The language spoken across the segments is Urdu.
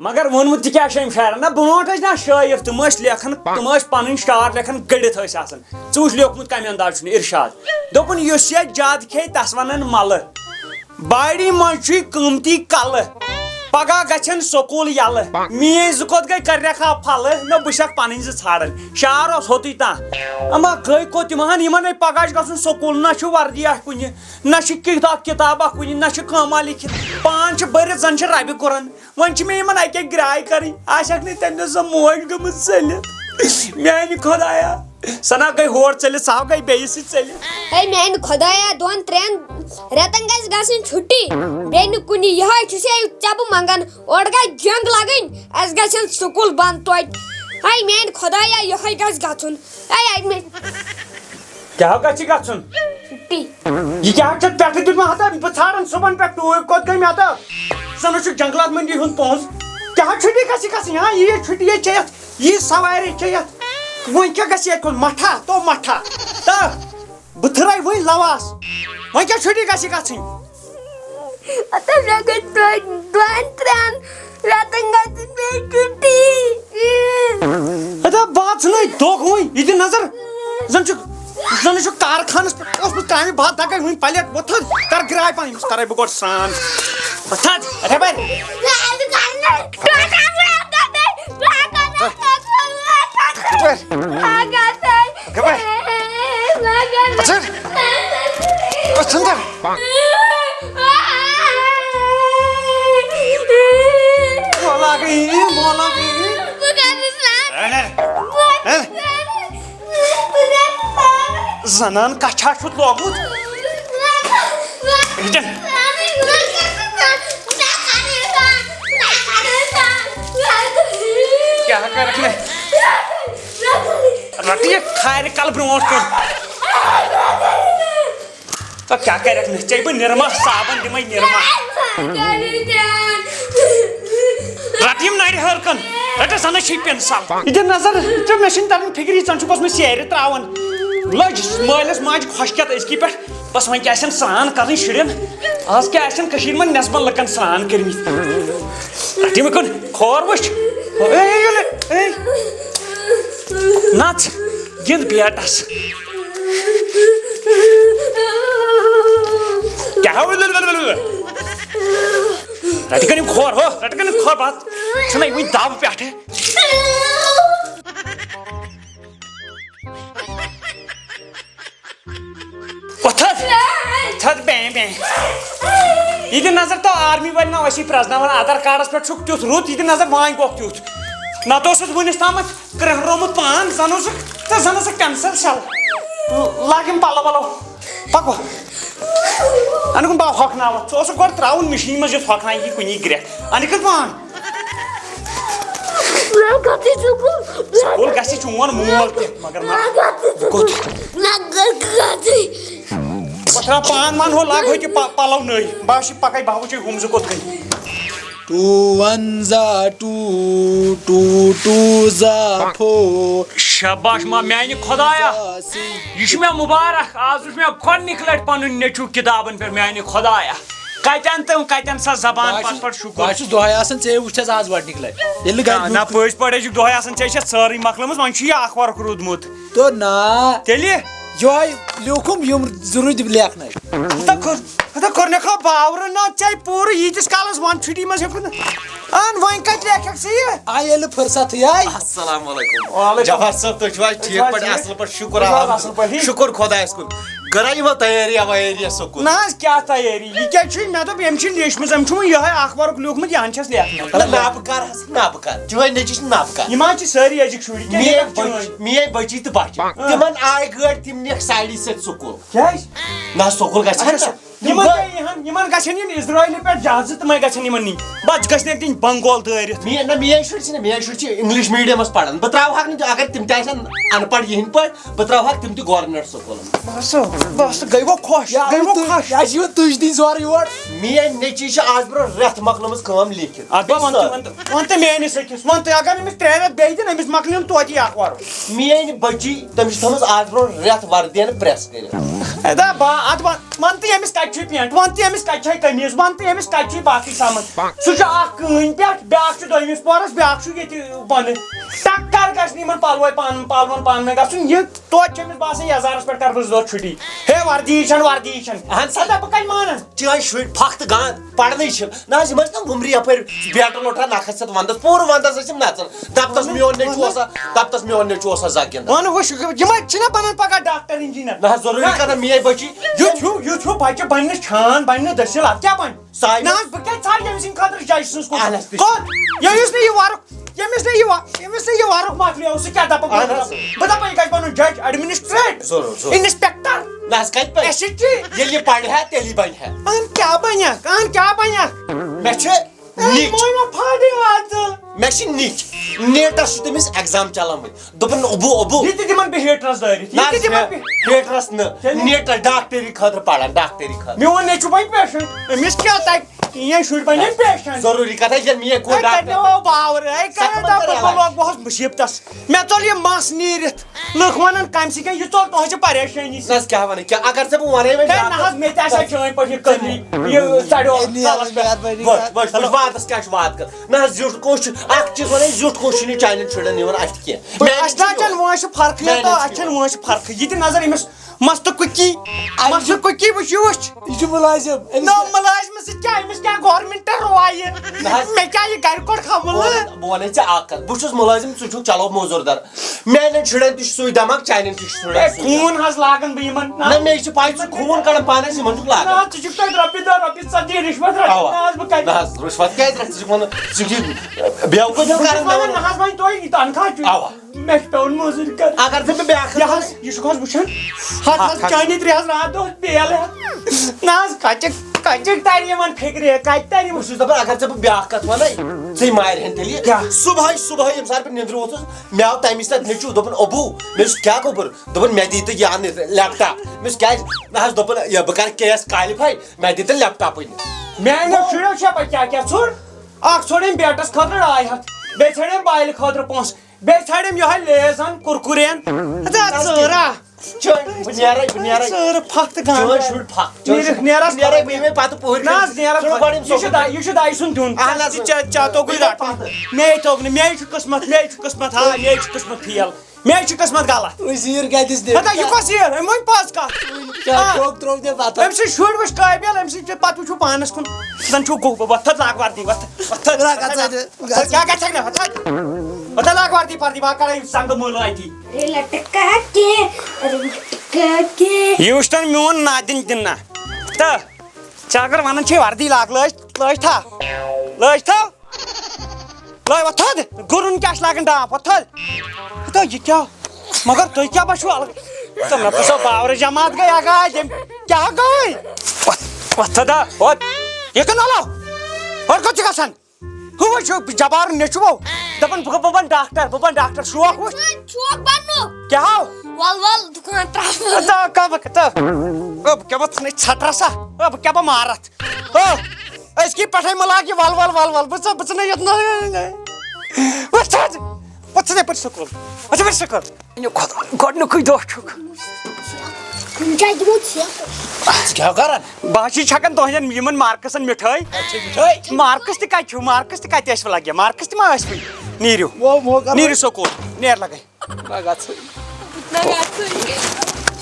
مگر وونمت کیا چھِ أمۍ شاعرن نہ برونٛٹھ ٲسۍ نا شٲعر تِم ٲسۍ لیکھان تِم ٲسۍ پنٕنۍ شعر لیکھان گٔڑِتھ ٲسۍ آسان ژٕ وٕچھ لیوکھمُت کمہِ انداز چھُنہٕ ارشاد دوٚپُن یُس ییٚتہِ زیادٕ کھیٚیہِ تس ونن ملہٕ باڑی منٛز چھُے قۭمتی کلہٕ پگہہ گژھن سکوٗل یلہٕ میٲنۍ زٕ کوٚت گٔے کرٮ۪کھا پھلہٕ نہ بہٕ چھَکھ پنٕنۍ زٕ ژھانڈان شعر اوس ہوٚتُے تانۍ اما گٔے کوٚت یِمن یِمن پگہہ چھُ گژھُن سکوٗل نہ چھُ وردی اکھ کُنہِ نہ چھِ کِتاب اکھ کُنہِ نہ چھِ کٲما لیکھِتھ پان چھِ بٔرِتھ زن چھِ ربہِ قُران وۄنۍ چھِ مےٚ یِمن اکہِ اکہِ گراے کرٕنۍ آسٮ۪کھ نہٕ تٔمۍ دۄہ سۄ موج گٔمٕژ ژٔلِتھ میانہِ خۄدایا سنا گٔے ہور ژٔلِتھ سۄ گٔے بیٚیِس سۭتۍ ژٔلِتھ ہے میانہِ خۄدایا 2-3 رٮ۪تن گژھِ گژھٕنۍ چھُٹی بیٚیہِ نہٕ کُنہِ یِہوے چھُ ژےٚ منٛگان اورٕ گژھِ جنگ لگٕنۍ اَسہِ گژھن سکوٗل بنٛد توتہِ ہے میانہِ خۄدایا یِہوے گژھِ گژھُن کیٛاہ گژھِ گژھُن چھُٹی یہ کیا چھُ پٮ۪ٹھٕ دیُتمُت ہتا بہٕ ژھانڈان صُبحن پٮ۪ٹھ ٹوٗرۍ کوٚت گٔے مےٚ ہتا زن چھُ جنگلات منڈی ہُنٛد پونٛسہٕ کیٛاہ چھُٹی گژھِ گژھٕنۍ ہاں یہِ چھُٹی چھےٚ یتھ یہِ سوارِ چھےٚ یتھ وۄنۍ کیٛاہ گژھِ ییٚتہِ کُن مٹھا تو مٹھا تہٕ بہٕ تھرے وۄنۍ لواس وۄنۍ کیٛاہ چھُٹی گژھِ گژھٕنۍ مےٚ گٔے 2-3 رٮ۪تن گژھِ بیٚیہِ چھُٹی ہتا بہٕ ژھٕنَے دۄکھ وۄنۍ یہِ دِ نظر زن چھُ کارخانس پٮ۪ٹھ اوسمُت کامہِ بہٕ دگے وۄنۍ پلیٹ وۄتھُن کر گراے پنٕنۍ أمِس کرے بہٕ گۄڈٕ سران وۄتھد اَتھے بَرِ زنان کچھا چھُتھ لوگمُت کیٛاہ کرکھ مےٚ رٹہٕ یہِ کھارِ کلہٕ برونٛٹھ کُن کیٛاہ کرکھ مےٚ ژےٚ بہٕ نِرما صابن دِمے نِرما رٹہٕ یِم نرِ ہٲر کن رٹہٕ زنہٕ چھِ پِنسل یہِ دِ نظر ژٕ مےٚ چھِنہٕ تران فِکری زن چھُکھ اوسمُت سیرِ تراوان لٔج مٲلِس ماجہِ خۄشکیتھ أزکی پٮ۪ٹھ بس وۄنۍ کیٛاہ آسن سران کرٕنۍ شُرٮ۪ن آز کیٛاہ آسن کٔشیٖرِ منٛز نٮ۪صبن لُکن سران کٔرمٕتۍ رٹہٕ یِمہٕ کُن کھور وٕچھ نژ گِنٛد بیٹس کیٛاہ رٹہٕ کٔنۍ یِم کھور ہو رٹہٕ کٔنۍ یِم کھور بہٕ ژھٕنَے وٕنۍ دب پٮ۪ٹھٕ یہ دِ نظر تو آرمی وٲلۍ نا ٲسی پرٛزناوان آدھار کارڈس پٮ۪ٹھ چھُکھ تیُتھ رُت یہِ دِ نظر وانہِ گوٚکھ تیُتھ نتہٕ اوسُتھ وُنِس تامتھ کرٛہنومُت پان زن اوسُکھ تہٕ زن ٲسٕکھ پٮ۪نسل شل لاگ یِم پلو ولو پکو انکُن بہٕ ہۄکھناوتھ ژٕ اوسُکھ گۄڈٕ ترٛاوُن مِشیٖن منٛز یُتھ ہۄکھنایہِ یہِ کُنی گرٛٮ۪کھ انکُن پان سکوٗل گژھِ چون مول تہِ مگر کوٚت بہٕ ترٛاو پان وان ہُہ لاگ ہوٚتہِ پلو نٔے بہٕ چھِ پکے بہٕ وٕچھے ہُم زٕ کوٚت گٔے 2 1 2 2 2 4 شاباش ما میانہِ خۄدایا یہِ چھُ مےٚ مُبارک آز وٕچھ مےٚ گۄڈنِکۍ لٹہِ پنُن نیٚچوٗ کِتابن پٮ۪ٹھ میانہِ خۄدایا کتٮ۪ن سۄ زبان پتہٕ پٮ۪ٹھ شُکر بہٕ چھُس دۄہے آسان ژےٚ وٕچھتھ آز گۄڈنِکۍ لٹہِ ییٚلہِ نہٕ نہ پٔزۍ پٲٹھۍ چھُکھ دۄہے آسان ژےٚ چھےٚ سٲرٕے مۄکلٲمٕژ وۄنۍ چھُ یہِ اکھ ورُق روٗدمُت تو نا تیٚلہِ یہوے لیوٗکھُم یِم ضروٗری لیکھنَے کوٚرنکھا باورٕ نہ ژےٚ پوٗرٕ ییٖتِس کالس ونٛدٕ چھُٹی منٛز ہیوٚکُن اہن وۄنۍ کتہِ لیکھکھ ژٕ یہِ آ ییٚلہِ فٕرسَتھٕے آیہِ السلام علیکم جوہر صٲب تُہۍ چھِو حظ ٹھیٖک پٲٹھۍ اصٕل پٲٹھۍ شُکر شُکر خۄدایس کُن کَران یِمو تیٲریا ویٲریا سکوٗل نہ حظ کیٛاہ تیٲری یہِ کیٛاہ چھُ مےٚ دوٚپ أمۍ چھِ لیچھمٕژ أمۍ چھُ وۄنۍ یِہوے اکھ ورُق لیوٗکھمُت یہِ ہن چھس لیکھناوان نابہٕ کار حظ نابہٕ کار چٲنۍ نیٚچی چھِ نابہٕ کار یِم حظ چھِ سٲری أزِکۍ شُرۍ میٲنۍ بچی تہٕ بچہِ تِمن آیہِ گٲڑۍ تِم نِکھ سایڈِ سۭتۍ سکوٗل کیٛازِ نہ سکوٗل گژھِ یِمن گژھن یِن اِسرٲیلہِ پٮ۪ٹھ جہازٕ تِمے گژھن یِمن نِنۍ بچہِ گژھنکھ دِنۍ بنگول دٲرِتھ میٲنۍ شُرۍ چھِ نہ میٲنۍ شُرۍ چھِ انگلش میٖڈیمس پران بہٕ تراوہکھ نہٕ اگر تِم تہِ آسن ان پڑھ یِہنٛدۍ پٲٹھۍ بہٕ تراوہکھ تِم تہِ گورمینٹ سکوٗلن بس گٔے وۄنۍ خۄش یہِ چھِ یِوان تُج دِنۍ زورٕ یور میٲنۍ نیٚچی چھِ آز برونٛہہ رٮ۪تھ مۄکلٲمٕژ کٲم لیکھِتھ وۄنۍ تہٕ میٲنِس أکِس وۄنۍ تہٕ اگر أمِس 3 رٮ۪تھ بیٚیہِ دِن أمِس مۄکلِن توتہِ اکھ ورُق میٲنۍ بچی تٔمِس چھِ تھٲومٕژ آز برونٛہہ رٮ۪تھ وردین پریس کٔرِتھ ون تہٕ ییٚمِس کَتہِ چھُے پینٹ ون تہٕ ییٚمِس کَتہِ چھے قمیٖض ون تہٕ ییٚمِس کَتہِ چھُے باقٕے سامان سُہ چھُ اکھ کٲنۍ پٮ۪ٹھ بیٛاکھ چھُ دوٚیمِس پورس بیٛاکھ چھُ ییٚتہِ بۄنہٕ ٹکر گژھِ نہٕ یِمن پلون پانہٕ ؤنۍ گژھُن یہِ توتہِ چھِ أمِس باسان یزارس پٮ۪ٹھ کرٕ بہٕ 2 دۄہ چھُٹی ہے وردی چھنہٕ اہن سا بہٕ کتہِ مانن چٲنۍ شُرۍ پھکھ تہٕ گانٛد پرنٕے چھِ نہ حظ یِم ٲسۍ نا وُمرِ یپٲرۍ بیٹہٕ لوٹھا نکھس سۭتۍ ونٛدس پوٗرٕ ونٛدس ٲسۍ یِم نژان دپتس میون نیٚچوٗ اوسا زگِنٛدان ون وٕچھ یِمے چھِنا بنان پگاہ ڈاکٹر انجیٖنر نہ حظ ضروٗری کران میٲنۍ بچی یُتھ ہیوٗ بچہِ بنہِ نہٕ چھان بنہِ نہٕ دٔسِل اتھ کیٛاہ بنہِ سایہِ نہ حظ بہٕ کیٛازِ ژھانٛڈٕ ییٚمہِ سٕنٛدِ خٲطرٕ جج سٕنٛز اہن حظ ییٚمِس نہٕ یہِ ورُق مۄکلیو سُہ کیٛاہ دپہٕ بہٕ دپہٕ یہِ گژھِ بنُن جج ایڈمنسٹریٹ ضروٗر نہ حظ کتہِ پرِ ییٚلہِ یہِ پرِ ہا تیٚلی بنہِ ہا کیٛاہ بنیکھ مےٚ چھِ نیٖٹ مےٚ چھِ نیٹس چھُ تٔمِس ایگزام چلان وۄنۍ دوٚپُن اوبو یہِ تہِ دِمن بہٕ ہیٹرس دٲرِتھ نہ نیٹرس نہٕ نیٹس ڈاکٹری خٲطرٕ پران ڈاکٹری خٲطرٕ میون نیٚچوٗ بنہِ پیشنٹ أمِس کیٛاہ تَگہِ کینٛہہ شُرۍ بنن پیشنٹ ضروٗری کتھ ییٚلہِ میٲنۍ کوٗر ڈاکٹر باور بہٕ اوسُس مُصیبتس مےٚ ژوٚل یہِ مس نیٖرِتھ لُکھ ونان کمہِ سۭتۍ یہِ ژوٚل تُہنٛزِ پریشٲنی نہ حظ کیٛاہ وَنہٕ کیٛاہ اگر ژےٚ بہٕ وَنَے وۄنۍ نہ حظ مےٚ تہِ آسہِ چٲنۍ پٲٹھۍ یہِ کٔدلی یہِ ژڑیو وادس کیٛاہ چھُ واد کر نہ حظ زیُٹھ کُس چھُ اکھ چیٖز وَنے زیُٹھ کُس چھُنہٕ چانٮ۪ن شُرٮ۪ن یِوان اَتھِ کینٛہہ اَسہِ نہ چھنہٕ وٲنٛسہِ فرقٕے اَسہِ چھنہٕ وٲنٛسہِ فرقٕے یہِ تہِ نظر أمِس مستہٕ کُکی وٕچھ یہِ چھُ مُلٲزِم مُلٲزمہٕ سۭتۍ کیٛاہ أمِس کیٛاہ گورمینٹ رویہِ مےٚ کیٛاہ یہِ گرِ کوٚڑ خبر بہٕ وَنے ژےٚ اکھ کتھ بہٕ چھُس مُلٲزِم ژٕ چھُکھ چلو موزوٗر دار میانٮ۪ن شُرٮ۪ن تہِ چھُ سُے دٮ۪ماغ چانٮ۪ن تہِ چھُ شُرٮ۪ن خوٗن حظ لاگان بہٕ یِمن نہ مےٚ چھِ پاے ژٕ خوٗن کڑان پانس یِمن چھُکھ لاگان ژٕ چھُکھ تَتہِ رۄپیہِ 2 رِشوت نہ حظ رُشوت کیازِ رَٹھ ژٕ چھُکھ ونان ژٕ چھُکھ بیوقوٗف کران نہ حظ وۄنۍ تۄہہِ تنخواہ چھُ مےٚ چھُ پیٚوان موٚزوٗرۍ کرٕنۍ اگر ژٕ مےٚ بیاکھ یہِ چھُکھ حظ وٕچھان حظ چانہِ 3 حظ راتھ دۄہ بیل نہ حظ کَتہِ تَرِ یِمن فِکرِ کَتہِ تَرِ بہٕ چھُس دَپان اگر ژےٚ بہٕ بیاکھ کتھ وَنے ژٕے مارِہن تیٚلہِ صُبحٲے ییٚمہِ ساتہٕ بہٕ نِندرِ ووتھُس مےٚ آو تَمہِ وِزِ تَتہِ نیٚچوٗ دوٚپُن اوبوٗ مےٚ دوٚپُس کیٛاہ گوٚبُر دوٚپُن مےٚ دی تہٕ یہِ اَن لیپ ٹاپ مےٚ دوٚپُس کیٛازِ نہ حظ دوٚپُن یہِ بہٕ کَرٕ KS کالِفاے مےٚ دی تہٕ لیپ ٹاپٕے میانیو شُرٮ۪و چھا پتہٕ کیٛاہ ژوٚر اکھ ژھوٚڑ أمۍ بیٹس خٲطرٕ 2 ہتھ بیٚیہِ ژھانڈ أمۍ بایلہِ خٲطرٕ پونٛسہٕ بیٚیہِ ژھانڈ أمۍ یِہوے لیزن کُرکُرین یہِ چھُ دَیہِ سُنٛد دیُن مے توٚگ نہٕ مے چھُ قٕسمت ہا مے چھُ قٕسمت فیل مے چھُ قٕسمت غلط زیٖر کَتِس یہِ کۄس یہِ أمۍ وۄنۍ پٔز کتھ أمۍ سٕنٛدۍ شُرۍ وٕچھ قٲبِل أمۍ سٕنٛدۍ پتہٕ وٕچھو پانس کُن زن چھُ گوٚو وۄتھ لاگ وردی کیٛاہ گژھکھ نہٕ وۄتھ لاگ وردی پردی بہٕ کڑے سنگہٕ مٲلہٕ اتی یہِ وٕچھ تن میون نادِن دِنہ تہٕ ژےٚ اگر ونان چھے وردی لاگ لٲج تھا وۄتھ تھوٚد گُرُن کیٛاہ چھُ لاگان ڈاپ وۄتھ تھوٚد یہِ کیٛاہ مگر تُہۍ کیٛاہ باسیو الگ تہٕ مےٚ پرٛژھو باورٕ جماعت گٔے اگاے کیٛاہ گٔے وۄتھ تھوٚد وۄتھ یہِ کٕن الو ہورٕ کوٚت چھُ گژھان ہُہ وٕچھ جبار نیٚچوٗ دپان بہٕ بنہٕ ڈاکٹر شوق وٕچھ کیٛاہ بہٕ ژھٕنے ژھٹرسا بہٕ کیٛاہ بہٕ مارتھ أزکی پٮ۪ٹھے مہ لاگ یہِ ول بہٕ ژھٕنے وۄتھ یپٲرۍ سکوٗل گۄڈنیُکُے دۄہ چھُکھ کیٛاہ کران بہٕ حظ چھُس چھکان تُہنٛدٮ۪ن یِمن مارکسن مِٹھٲے مارکس تہِ کتہِ چھُ مارکس تہِ کتہِ ٲسوٕ لگے مارکس تہِ ما ٲسوٕ نیٖرِو سکوٗل نیر لگے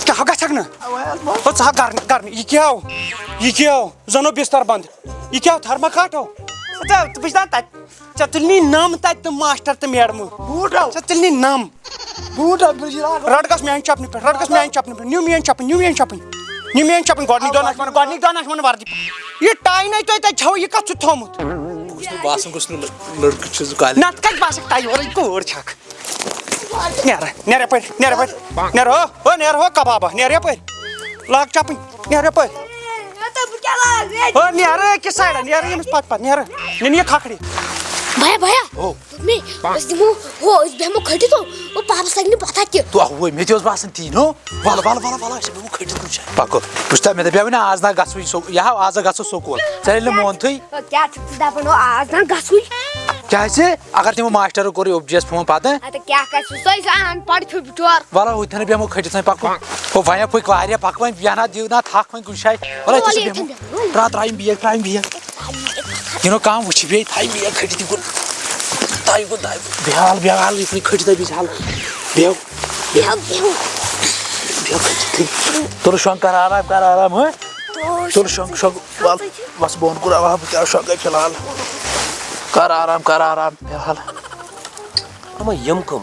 کیٛاہ گژھکھ نہٕ ژٕ ہا کرنہِ یہِ کیٛاہ آو زن اوس بستر بنٛد یہِ کیٛاہ تھرماکاٹ بہٕ چھُس دپان تتہِ ژےٚ تُلنی نم تتہِ تہٕ ماشٹر تہٕ میڈمہٕ ژےٚ تُلنی نم رٹ گژھ میانہِ چپنہِ پٮ۪ٹھ نیو میٲنۍ چپٕنۍ گۄڈنِکۍ دۄہ آسہِ ونان وردی یہِ ٹاے نے تۄہہِ تتہِ چھو یہِ کتھ چھُ تھومُت نتہٕ کتہِ باسکھ ٹاے ورٲے کوٗر چھکھ نیر یپٲرۍ ہو کبابا نیر یپٲرۍ لاگ چپٕنۍ نیر یپٲرۍ نیر أکِس سایڈن نیر ییٚمِس پتہٕ نیر نِن یہِ کھکھرِ بھیا أسۍ دِمو أسۍ بیٚہمو کھٔٹِتھ اور پاپس لگہِ نہٕ پتہ تہِ مےٚ تہِ اوس باسان تی نو ول أسۍ بیٚہمو کھٔٹِتھ وٕچھ پکو بہٕ چھُس مےٚ دپیو وۄنۍ آز نہ گژھوٕے آز گژھو سکوٗل ژےٚ ییٚلہِ نہٕ مونتھٕے کیٛاہ چھُکھ ژٕ دپان آز نہ گژھوٕے کیٛازِ اگر تِمو ماشٹرو کوٚر اوٚبجیس فون پتہٕ کیٛاہ کرِ سُہ ان پڑھ چھُ بِچور ولو ہُتھٮ۪نٕے بیٚہمو کھٔٹِتھ وۄنۍ پکو وہ ویا پک واریاہ پکوان بیانا دیو نا تھاک وۄنۍ کُنہِ جایہِ وَلے ژٕ چھِ بیٚہمو ترٛایِم بیگ یہِ نو کانٛہہ وٕچھِ بیٚیہِ تھایہِ بیگ کھٔٹِتھ یہِ کُن تایہِ کُن بیہال بیہال یہِ کُن کھٔٹِتھ بیٚیہِ بیہو تُل شۄنٛگ کر آرام ہہ تُل شۄنٛگ وَل بس بۄن کُن اوا بہٕ کیٛاہ شۄنٛگے فِلحال کر آرام بیہال اما یم کم